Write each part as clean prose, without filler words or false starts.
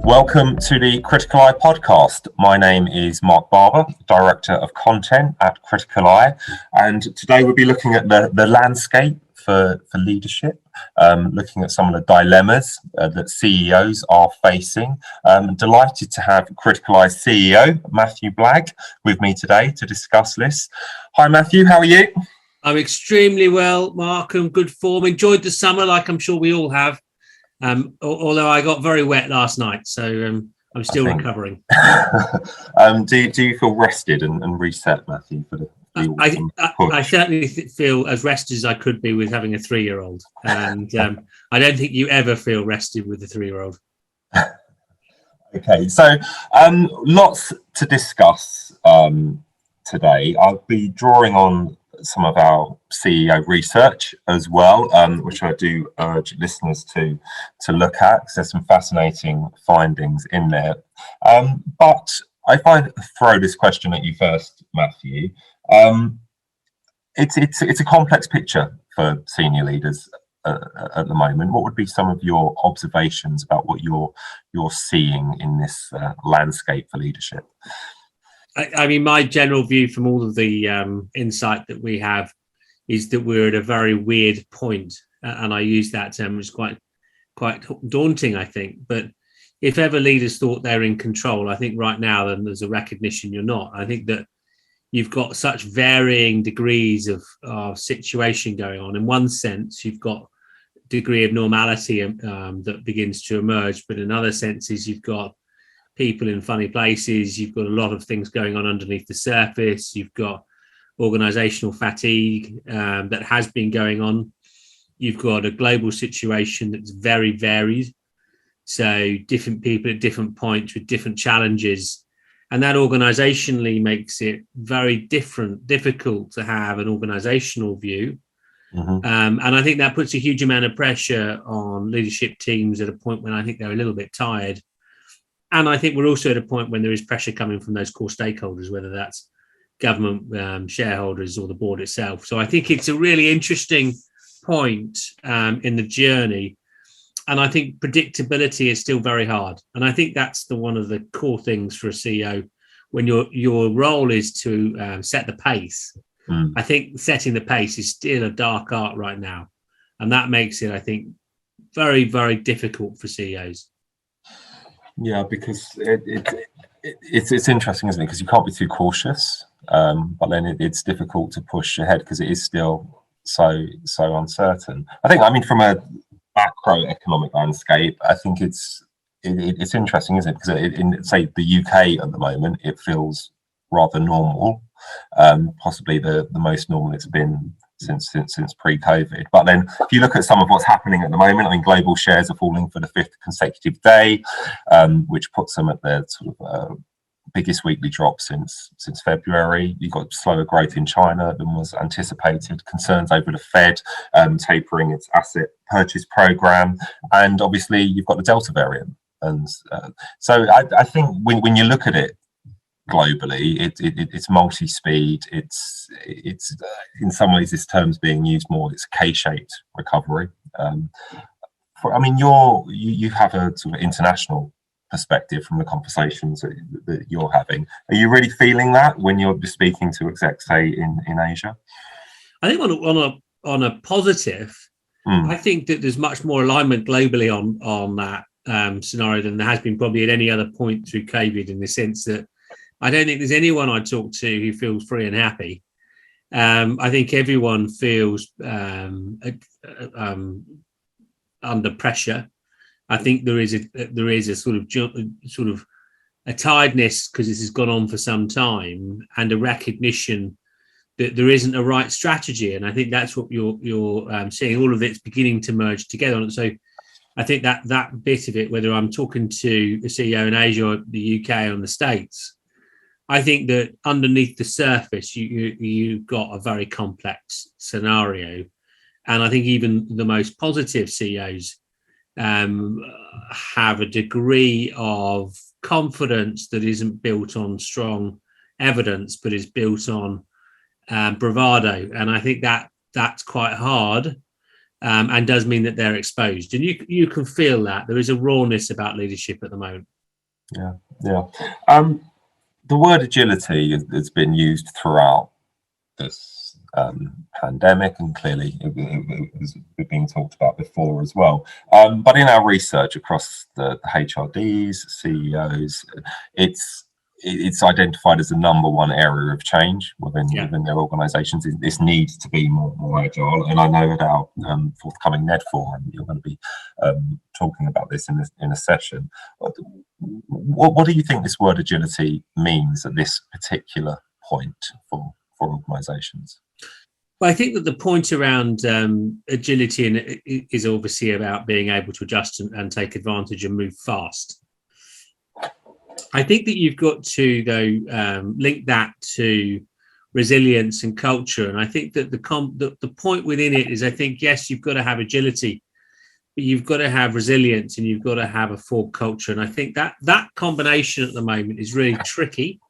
Welcome to the Criticaleye podcast. My name is Marc Barber, Director of Content at Criticaleye, and today we'll be looking at the landscape for leadership, looking at some of the dilemmas that CEOs are facing. Delighted to have Criticaleye's CEO, Matthew Blagg, with me today to discuss this. Hi Matthew, how are you? I'm extremely well, Mark. I'm good form. Enjoyed the summer like I'm sure we all have. Although I got very wet last night, so I'm still recovering. Do you feel rested and reset, Matthew, for the autumn push? I certainly feel as rested as I could be with having a 3-year-old, and I don't think you ever feel rested with a 3-year-old. Okay, so lots to discuss today. I'll be drawing on some of our CEO research as well, which I do urge listeners to look at, because there's some fascinating findings in there. But I throw this question at you first, Matthew. It's a complex picture for senior leaders at the moment. What would be some of your observations about what you're seeing in this landscape for leadership? I mean, my general view from all of the insight that we have is that we're at a very weird point, and I use that term, which is quite daunting, I think. But if ever leaders thought they're in control, I think right now then there's a recognition you're not. I think that you've got such varying degrees of situation going on. In one sense, you've got a degree of normality that begins to emerge, but in other senses, you've got people in funny places, you've got a lot of things going on underneath the surface, you've got organizational fatigue that has been going on, you've got a global situation that's very varied, so different people at different points with different challenges, and that organizationally makes it very difficult to have an organizational view. And I think that puts a huge amount of pressure on leadership teams at a point when I think they're a little bit tired. And I think we're also at a point when there is pressure coming from those core stakeholders, whether that's government, shareholders, or the board itself. So I think it's a really interesting point in the journey. And I think predictability is still very hard. And I think that's one of the core things for a CEO when your role is to set the pace. I think setting the pace is still a dark art right now. And that makes it, I think, very, very difficult for CEOs. Yeah, because it's interesting, isn't it? Because you can't be too cautious, but then it's difficult to push ahead because it is still so uncertain. I mean, from a macroeconomic landscape, I think it's interesting, isn't it? Because in say the UK at the moment, it feels rather normal, possibly the most normal it's been since pre-COVID. But then if you look at some of what's happening at the moment, I mean, global shares are falling for the 5th consecutive day, which puts them at their sort of biggest weekly drop since February. You've got slower growth in China than was anticipated, concerns over the Fed tapering its asset purchase program, and obviously you've got the Delta variant. And so I think when you look at it globally, it's multi-speed. It's in some ways this term's being used more. It's a K-shaped recovery. I mean, you have a sort of international perspective from the conversations that you're having. Are you really feeling that when you're speaking to execs, say in Asia? I think on a positive, I think that there's much more alignment globally on that scenario than there has been probably at any other point through COVID, in the sense that I don't think there's anyone I talk to who feels free and happy. I think everyone feels under pressure. I think there is a sort of a tiredness because this has gone on for some time, and a recognition that there isn't a right strategy. And I think that's what you're seeing. All of it's beginning to merge together. And so I think that bit of it, whether I'm talking to a CEO in Asia or the UK or the States, I think that underneath the surface, you've got a very complex scenario. And I think even the most positive CEOs have a degree of confidence that isn't built on strong evidence, but is built on bravado. And I think that's quite hard and does mean that they're exposed. And you can feel that there is a rawness about leadership at the moment. Yeah. The word agility has been used throughout this pandemic, and clearly it was being talked about before as well. But in our research across the HRDs, CEOs, it's identified as the number one area of change within their organisations. This needs to be more agile, and I know at our forthcoming NED forum you're going to be talking about this in a session. What do you think this word agility means at this particular point for organisations? Well, I think that the point around agility is obviously about being able to adjust and take advantage and move fast. I think that you've got to, though, link that to resilience and culture. And I think that the point within it is, I think, yes, you've got to have agility, but you've got to have resilience and you've got to have a forward culture. And I think that combination at the moment is really tricky.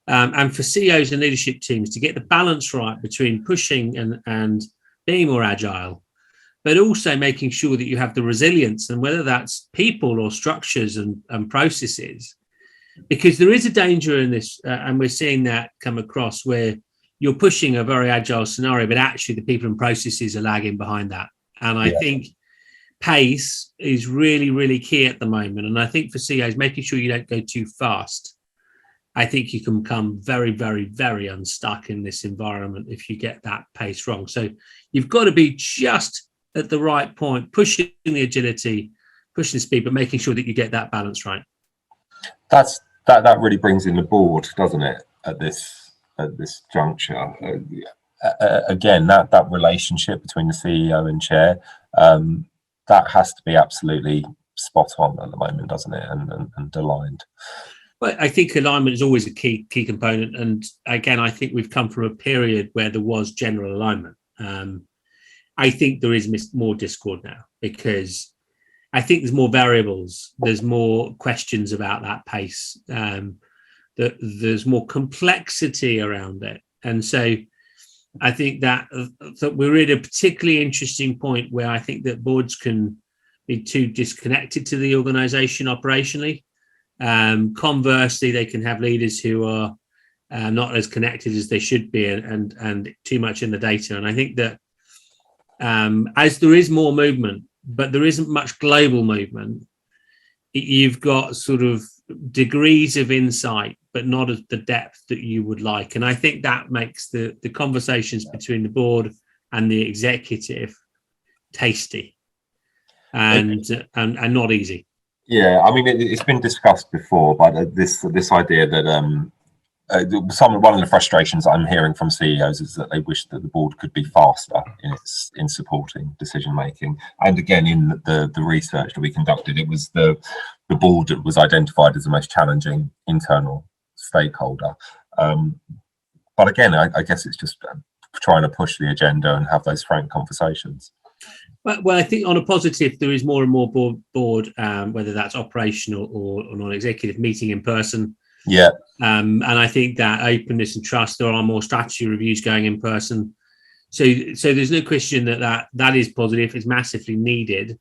And for CEOs and leadership teams to get the balance right between pushing and being more agile, but also making sure that you have the resilience, and whether that's people or structures and processes, because there is a danger in this, and we're seeing that come across, where you're pushing a very agile scenario, but actually the people and processes are lagging behind that. And I think pace is really, really key at the moment. And I think for CEOs, making sure you don't go too fast. I think you can become very, very, very unstuck in this environment if you get that pace wrong. So you've got to be just at the right point, pushing the agility, pushing the speed, but making sure that you get that balance right. That really brings in the board, doesn't it, at this juncture? Again, that relationship between the CEO and chair, that has to be absolutely spot on at the moment, doesn't it, and aligned. Well, I think alignment is always a key component. And again, I think we've come from a period where there was general alignment. I think there is more discord now, because I think there's more variables. There's more questions about that pace. There's more complexity around it. And so I think that we're at a particularly interesting point where I think that boards can be too disconnected to the organization operationally. Conversely, they can have leaders who are not as connected as they should be, and too much in the data. And I think that as there is more movement, but there isn't much global movement, you've got sort of degrees of insight, but not at the depth that you would like. And I think that makes the conversations between the board and the executive tasty and not easy. Yeah, I mean, it's been discussed before, but this idea that one of the frustrations I'm hearing from CEOs is that they wish that the board could be faster in supporting decision making. And again, in the research that we conducted, it was the board that was identified as the most challenging internal stakeholder. But again, I guess it's just trying to push the agenda and have those frank conversations. Well, I think on a positive, there is more and more board, whether that's operational or non-executive, meeting in person. Yeah. And I think that openness and trust, there are more strategy reviews going in person. So there's no question that is positive. It's massively needed.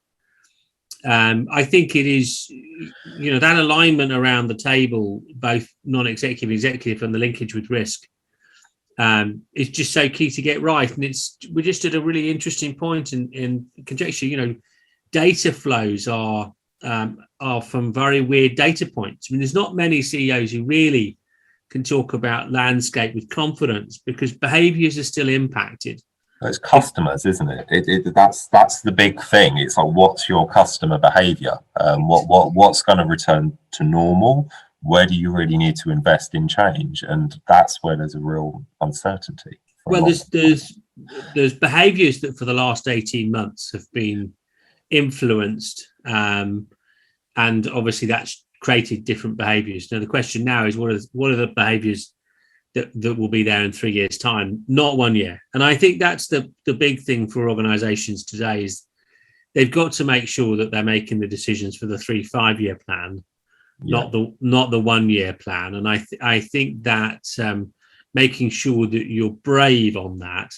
I think it is, that alignment around the table, both non-executive, executive, and the linkage with risk, is just so key to get right. And we're just at a really interesting point in conjecture. Data flows are from very weird data points. I mean, there's not many CEOs who really can talk about landscape with confidence, because behaviours are still impacted. It's customers, isn't it? That's the big thing. It's like, what's your customer behaviour? What's going to return to normal? Where do you really need to invest in change? And that's where there's a real uncertainty. Well, there's behaviours that for the last 18 months have been influenced, and obviously that's created different behaviours. Now the question now is, what are the behaviours that will be there in 3 years' time, not 1 year? And I think that's the big thing for organisations today, is they've got to make sure that they're making the decisions for the 3-5 year plan, not the 1 year plan. And I think that making sure that you're brave on that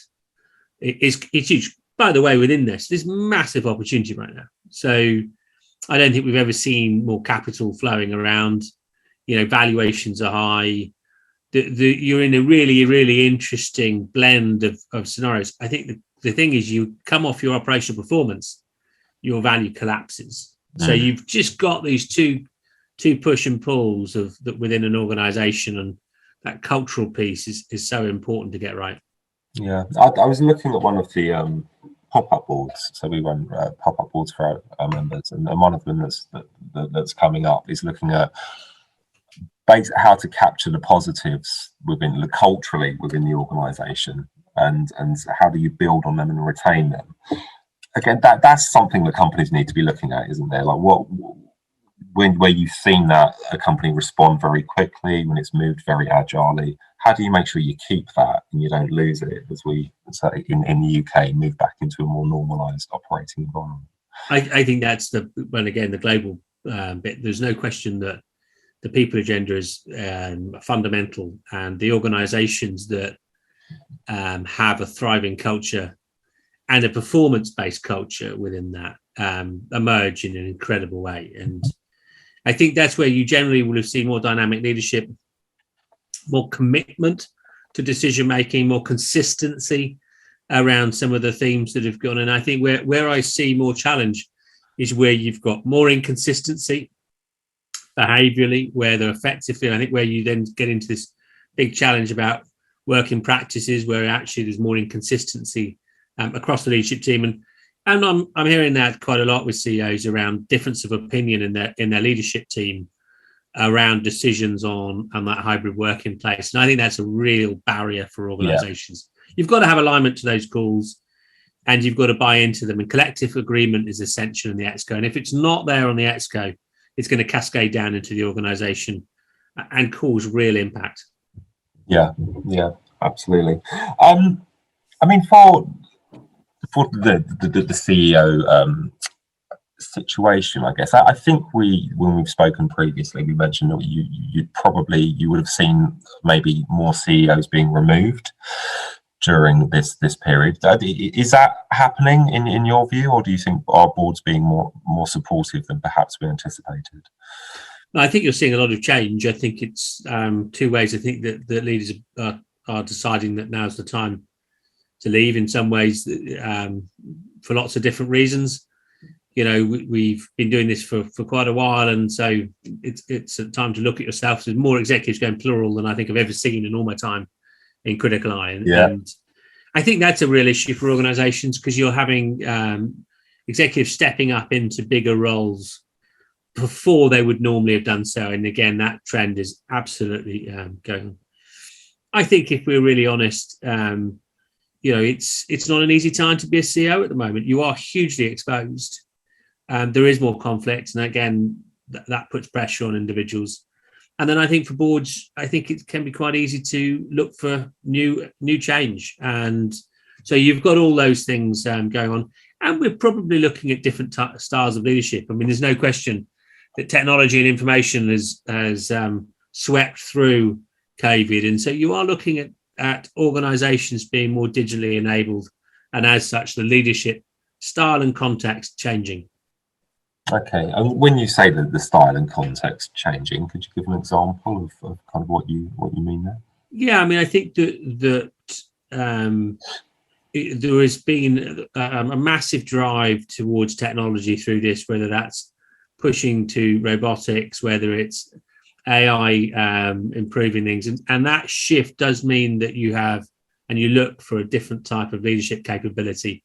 is huge. By the way, within this, there's massive opportunity right now. So I don't think we've ever seen more capital flowing around. Valuations are high. You're in a really, really interesting blend of scenarios. I think the thing is, you come off your operational performance, your value collapses. So you've just got these two push and pulls of that within an organization, and that cultural piece is so important to get right. Yeah, I was looking at one of the pop-up boards. So we run pop-up boards for our members, and one of them that's coming up is looking at how to capture the positives culturally within the organisation, and how do you build on them and retain them. Again, that's something that companies need to be looking at, isn't there? Like where you've seen that a company respond very quickly, when it's moved very agilely, how do you make sure you keep that and you don't lose it as we say in the UK move back into a more normalised operating environment? I think that's the global bit. There's no question that the people agenda is fundamental, and the organisations that have a thriving culture and a performance-based culture within that emerge in an incredible way. And I think that's where you generally will have seen more dynamic leadership, more commitment to decision making, more consistency around some of the themes that have gone. And I think where I see more challenge is where you've got more inconsistency behaviourally, where they're effectively, I think where you then get into this big challenge about working practices where actually there's more inconsistency across the leadership team. And I'm hearing that quite a lot with CEOs around difference of opinion in their leadership team around decisions on that hybrid working place. And I think that's a real barrier for organizations. Yeah. You've got to have alignment to those calls, and you've got to buy into them. And collective agreement is essential in the ExCo. And if it's not there on the ExCo, it's going to cascade down into the organization and cause real impact. Yeah, absolutely. I mean, for the CEO situation, I guess I think when we've spoken previously, we mentioned that you would have seen maybe more CEOs being removed during this period. Is that happening in your view, or do you think our board's being more supportive than perhaps we anticipated? I think you're seeing a lot of change. I think it's two ways. I think that the leaders are deciding that now's the time to leave in some ways, for lots of different reasons. We've been doing this for quite a while, and so it's a time to look at yourself. There's more executives going plural than I think I've ever seen in all my time in Criticaleye. And I think that's a real issue for organizations, because you're having executives stepping up into bigger roles before they would normally have done so. And again, that trend is absolutely going on. I think if we're really honest, it's not an easy time to be a CEO at the moment. You are hugely exposed. There is more conflict, and again, that puts pressure on individuals. And then I think for boards, I think it can be quite easy to look for new change. And so you've got all those things going on. And we're probably looking at different styles of leadership. I mean, there's no question that technology and information has swept through COVID. And so you are looking at organizations being more digitally enabled, and as such, the leadership style and context changing. Okay, and when you say that the style and context changing, could you give an example of kind of what you mean there? Yeah, I mean, I think that there has been a massive drive towards technology through this, whether that's pushing to robotics, whether it's AI improving things, and that shift does mean that you have and you look for a different type of leadership capability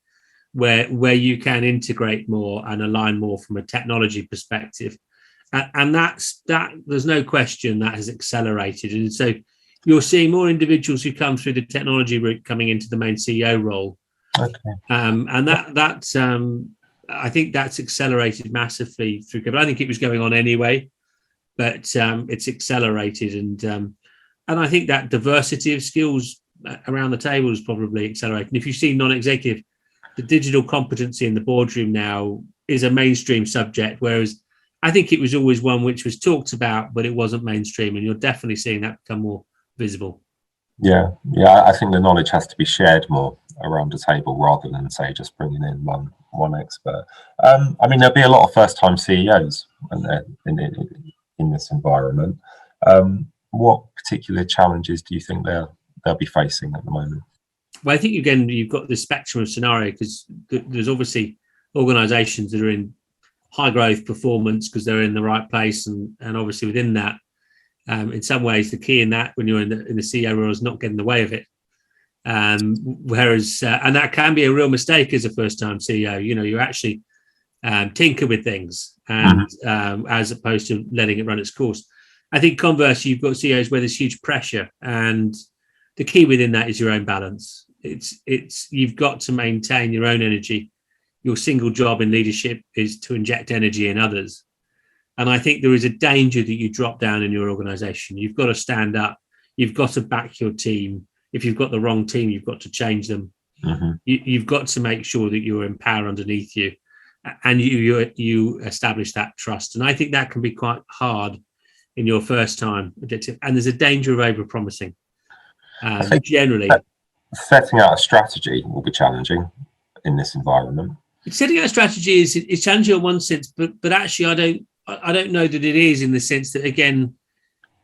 where you can integrate more and align more from a technology perspective, and that there's no question that has accelerated. And so you're seeing more individuals who come through the technology route coming into the main CEO role. Okay. And that's I think that's accelerated massively through COVID. I think it was going on anyway, but it's accelerated, and I think that diversity of skills around the table is probably accelerating. If you see non-executive, the digital competency in the boardroom now is a mainstream subject, whereas I think it was always one which was talked about, but it wasn't mainstream, and you're definitely seeing that become more visible. Yeah, I think the knowledge has to be shared more around the table rather than, say, just bringing in one one expert. I mean, there'll be a lot of first-time CEOs when they're in this environment. What particular challenges do you think they'll be facing at the moment? Well, I think again you've got the spectrum of scenario, because there's obviously organisations that are in high growth performance because they're in the right place, and obviously within that, in some ways, the key in that when you're in the CEO role is not getting in the way of it. Whereas, and that can be a real mistake as a first-time CEO. You actually tinker with things, and as opposed to letting it run its course. I think conversely, you've got CEOs where there's huge pressure, and the key within that is your own balance. It's you've got to maintain your own energy. Your single job in leadership is to inject energy in others. And I think there is a danger that you drop down in your organization. You've got to stand up. You've got to back your team. If you've got the wrong team, you've got to change them. You've got to make sure that you empower underneath you, and you establish that trust. And I think that can be quite hard in your first time. And there's a danger of over-promising. I think generally, setting out a strategy will be challenging in this environment. Setting out a strategy is challenging in one sense, but actually I don't know that it is, in the sense that, again,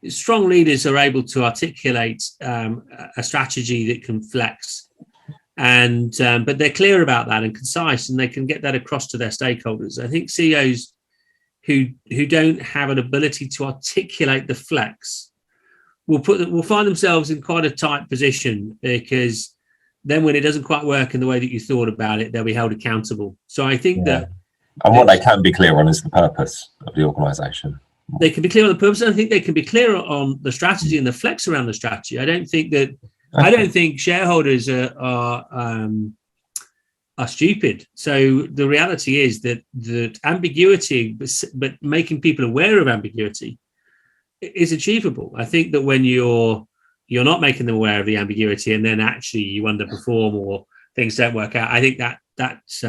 strong leaders are able to articulate a strategy that can flex, and but they're clear about that and concise, and they can get that across to their stakeholders. I think CEOs who don't have an ability to articulate the flex will find themselves in quite a tight position, because then when it doesn't quite work in the way that you thought about it, they'll be held accountable. So I think that, and what they can be clear on is the purpose of the organisation. They can be clear on the purpose, and I think they can be clear on the strategy and the flex around the strategy. I don't think shareholders are stupid. So the reality is that ambiguity, but making people aware of ambiguity, is achievable. I think that when you're not making them aware of the ambiguity, and then actually you underperform or things don't work out, I think that's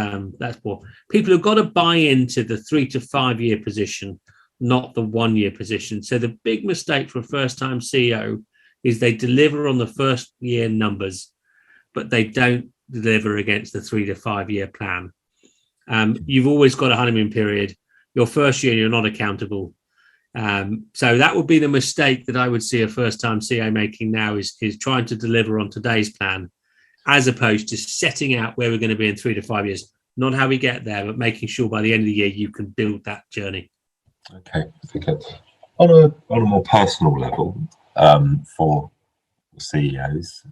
poor. People have got to buy into the 3 to 5 year position, not the 1 year position. So the big mistake for a first-time CEO is they deliver on the first year numbers, but they don't deliver against the 3 to 5 year plan. You've always got a honeymoon period. Your first year, you're not accountable. So that would be the mistake that I would see a first-time CEO making now, is trying to deliver on today's plan, as opposed to setting out where we're going to be in 3 to 5 years. Not how we get there, but making sure by the end of the year you can build that journey. Okay. On a more personal level, for CEOs,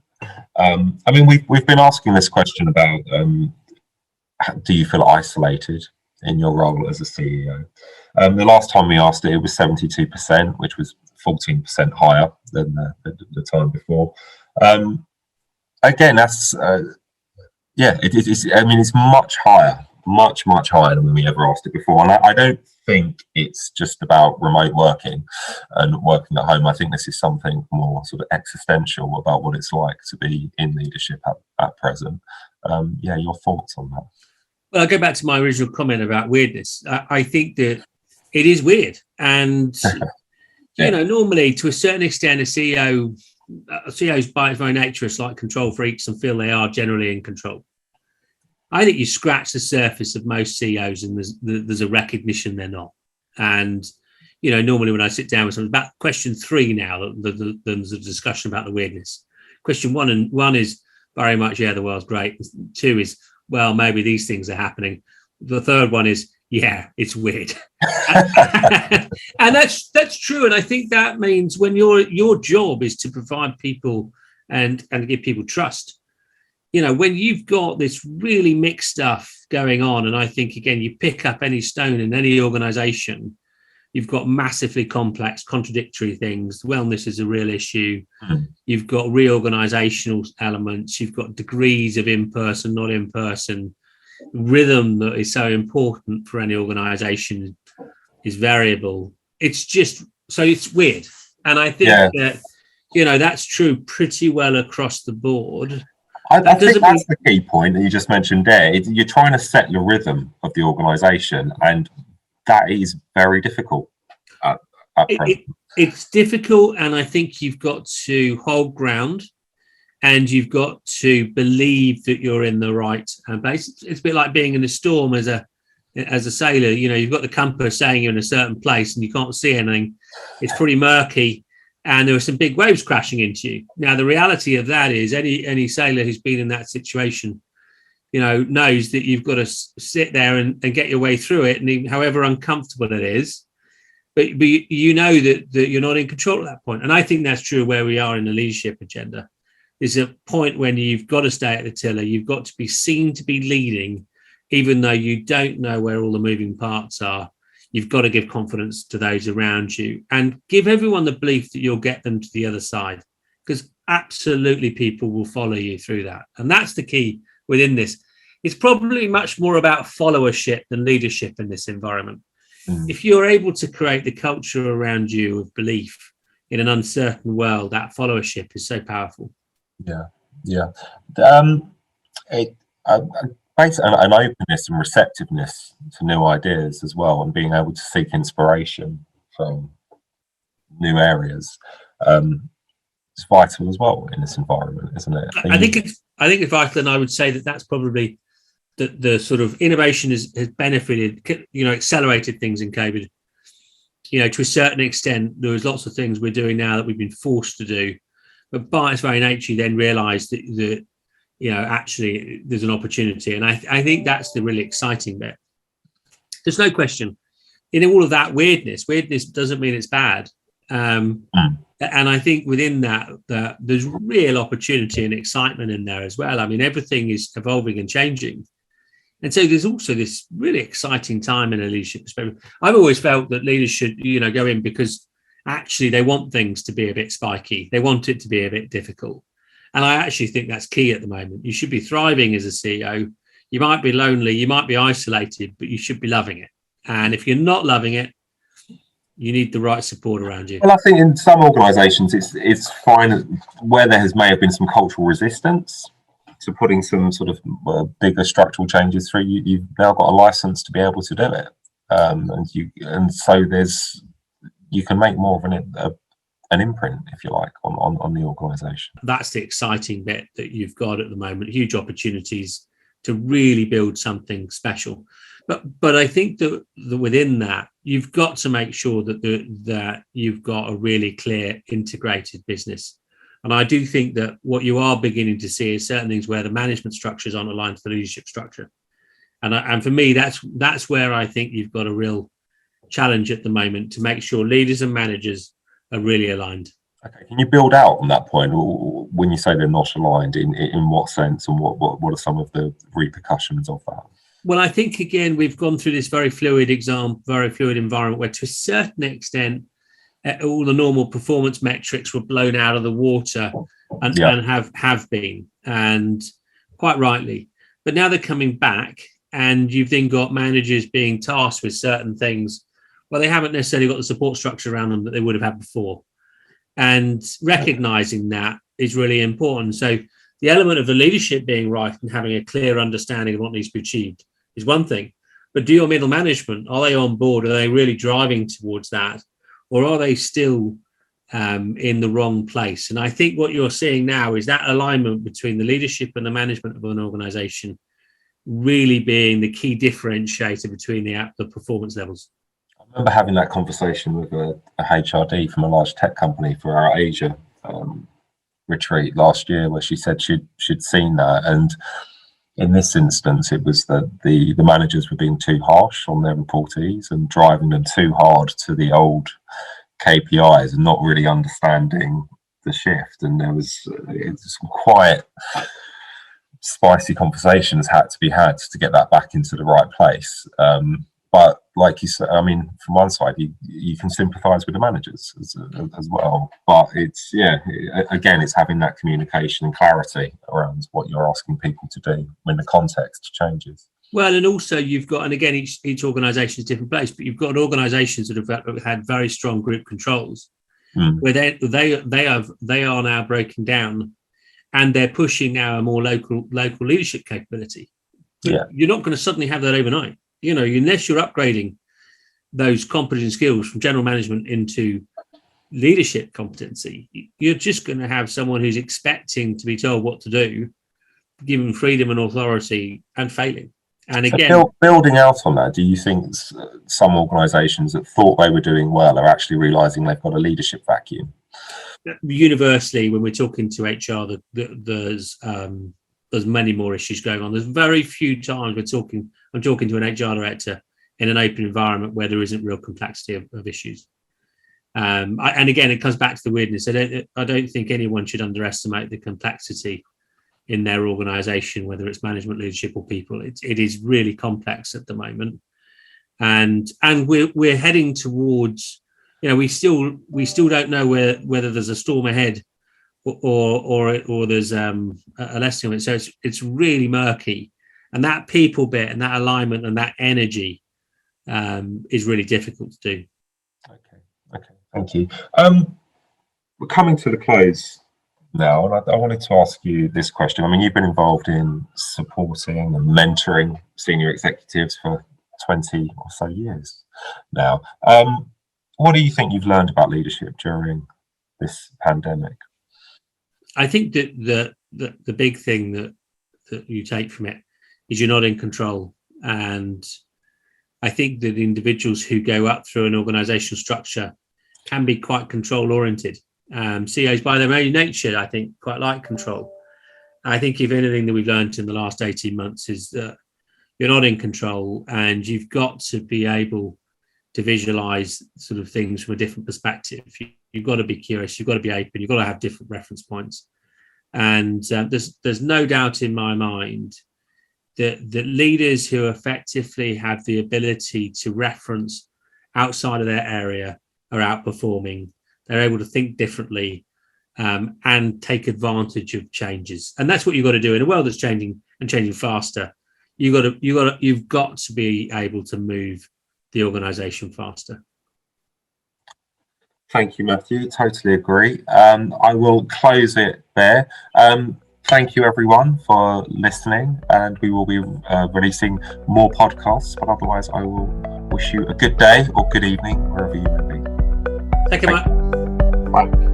I mean, we've been asking this question about, do you feel isolated in your role as a CEO? The last time we asked it was 72%, which was 14% higher than the time before. Again, that's it's much higher, much higher than when we ever asked it before. And I don't think it's just about remote working and working at home. I think this is something more sort of existential about what it's like to be in leadership at present. Your thoughts on that? Well, I'll go back to my original comment about weirdness. I think that it is weird. And, normally, to a certain extent, CEOs by its very nature are like control freaks and feel they are generally in control. I think you scratch the surface of most CEOs and there's a recognition they're not. And, normally when I sit down with someone, about question 3 now, there's a discussion about the weirdness. Question one is very much, the world's great. 2 is, well, maybe these things are happening. The third one is, it's weird. And that's true. And I think that means when your job is to provide people and give people trust, when you've got this really mixed stuff going on, and I think, again, you pick up any stone in any organization, you've got massively complex, contradictory things. Wellness is a real issue. You've got reorganizational elements. You've got degrees of in-person, not in-person. Rhythm that is so important for any organization is variable. It's just, so it's weird. And I think that, that's true pretty well across the board. I think that's the key point that you just mentioned there. You're trying to set your rhythm of the organisation, and that is very difficult at present. It's difficult, and I think you've got to hold ground and you've got to believe that you're in the right place. It's a bit like being in a storm as a sailor. You know, you've got the compass saying you're in a certain place and you can't see anything. It's pretty murky, and there are some big waves crashing into you. Now, the reality of that is any sailor who's been in that situation, you know, knows that you've got to sit there and get your way through it, and even, however uncomfortable it is, but you know that you're not in control at that point. And I think that's true where we are in the leadership agenda. Is a point when you've got to stay at the tiller. You've got to be seen to be leading, even though you don't know where all the moving parts are. You've got to give confidence to those around you and give everyone the belief that you'll get them to the other side, because absolutely people will follow you through that. And that's the key within this. It's probably much more about followership than leadership in this environment. If you're able to create the culture around you of belief in an uncertain world, that followership is so powerful. Yeah. Basically, an openness and receptiveness to new ideas as well, and being able to seek inspiration from new areas is vital as well in this environment, isn't it? I think it's vital, and I would say that that's probably the sort of innovation has benefited, you know, accelerated things in COVID. You know, to a certain extent, there was lots of things we're doing now that we've been forced to do. But by its very nature, you then realise that you know, actually there's an opportunity. And I think that's the really exciting bit. There's no question. In all of that weirdness doesn't mean it's bad. And I think within that there's real opportunity and excitement in there as well. I mean, everything is evolving and changing. And so there's also this really exciting time in a leadership perspective. I've always felt that leaders should, you know, go in because actually they want things to be a bit spiky. They want it to be a bit difficult. And I actually think that's key at the moment. You should be thriving as a CEO. You might be lonely, you might be isolated, but you should be loving it. And if you're not loving it, you need the right support around you. Well, I think in some organisations it's fine where there may have been some cultural resistance to putting some sort of bigger structural changes through. You've now got a license to be able to do it, and so you can make more of an imprint, if you like, on the organisation. That's the exciting bit that you've got at the moment. Huge opportunities to really build something special. But I think that within that, you've got to make sure that you've got a really clear integrated business. And I do think that what you are beginning to see is certain things where the management structures aren't aligned to the leadership structure. And for me, that's where I think you've got a real challenge at the moment to make sure leaders and managers are really aligned. Okay, can you build out on that point when you say they're not aligned? In what sense, and what are some of the repercussions of that? Well, I think again we've gone through this very fluid environment where, to a certain extent, all the normal performance metrics were blown out of the water and have been, and quite rightly. But now they're coming back, and you've then got managers being tasked with certain things. Well, they haven't necessarily got the support structure around them that they would have had before. And recognizing that is really important. So the element of the leadership being right and having a clear understanding of what needs to be achieved is one thing. But do your middle management, are they on board? Are they really driving towards that? Or are they still in the wrong place? And I think what you're seeing now is that alignment between the leadership and the management of an organization really being the key differentiator between the performance levels. I remember having that conversation with a HRD from a large tech company for our Asia retreat last year, where she said she'd seen that, and in this instance it was that the managers were being too harsh on their reportees and driving them too hard to the old KPIs and not really understanding the shift. And there was some quite spicy conversations had to be had to get that back into the right place. But like you said, I mean, from one side, you can sympathise with the managers as well. But it's, again, it's having that communication and clarity around what you're asking people to do when the context changes. Well, and also you've got, and again, each organisation is a different place, but you've got organisations that have had very strong group controls, where they are now breaking down, and they're pushing now a more local leadership capability. But you're not going to suddenly have that overnight. You know, unless you're upgrading those competence skills from general management into leadership competency. You're just going to have someone who's expecting to be told what to do, given freedom and authority, and failing. And again, so building out on that, do you think some organisations that thought they were doing well are actually realising they've got a leadership vacuum? Universally, when we're talking to HR, there's many more issues going on. There's very few times I'm talking to an HR director in an open environment where there isn't real complexity of issues. And again, it comes back to the weirdness. I don't think anyone should underestimate the complexity in their organisation, whether it's management, leadership, or people. It is really complex at the moment, and we're heading towards. We still don't know whether there's a storm ahead or there's a lesson of it. So it's really murky, and that people bit and that alignment and that energy is really difficult to do. Okay, thank you. We're coming to the close now, and I wanted to ask you this question. I mean, you've been involved in supporting and mentoring senior executives for 20 or so years now. What do you think you've learned about leadership during this pandemic? I think that the big thing that you take from it is you're not in control. And I think that individuals who go up through an organizational structure can be quite control oriented. CEOs by their very nature, I think, quite like control. I think if anything that we've learned in the last 18 months is that you're not in control, and you've got to be able to visualize sort of things from a different perspective. You've got to be curious, you've got to be open, you've got to have different reference points. And there's no doubt in my mind that leaders who effectively have the ability to reference outside of their area are outperforming. They're able to think differently and take advantage of changes. And that's what you've got to do in a world that's changing and changing faster. You've got to be able to move the organisation faster. Thank you, Matthew. Totally agree. I will close it there. Thank you, everyone, for listening, and we will be releasing more podcasts. But otherwise, I will wish you a good day or good evening, wherever you may be. Thank you, Marc. Bye.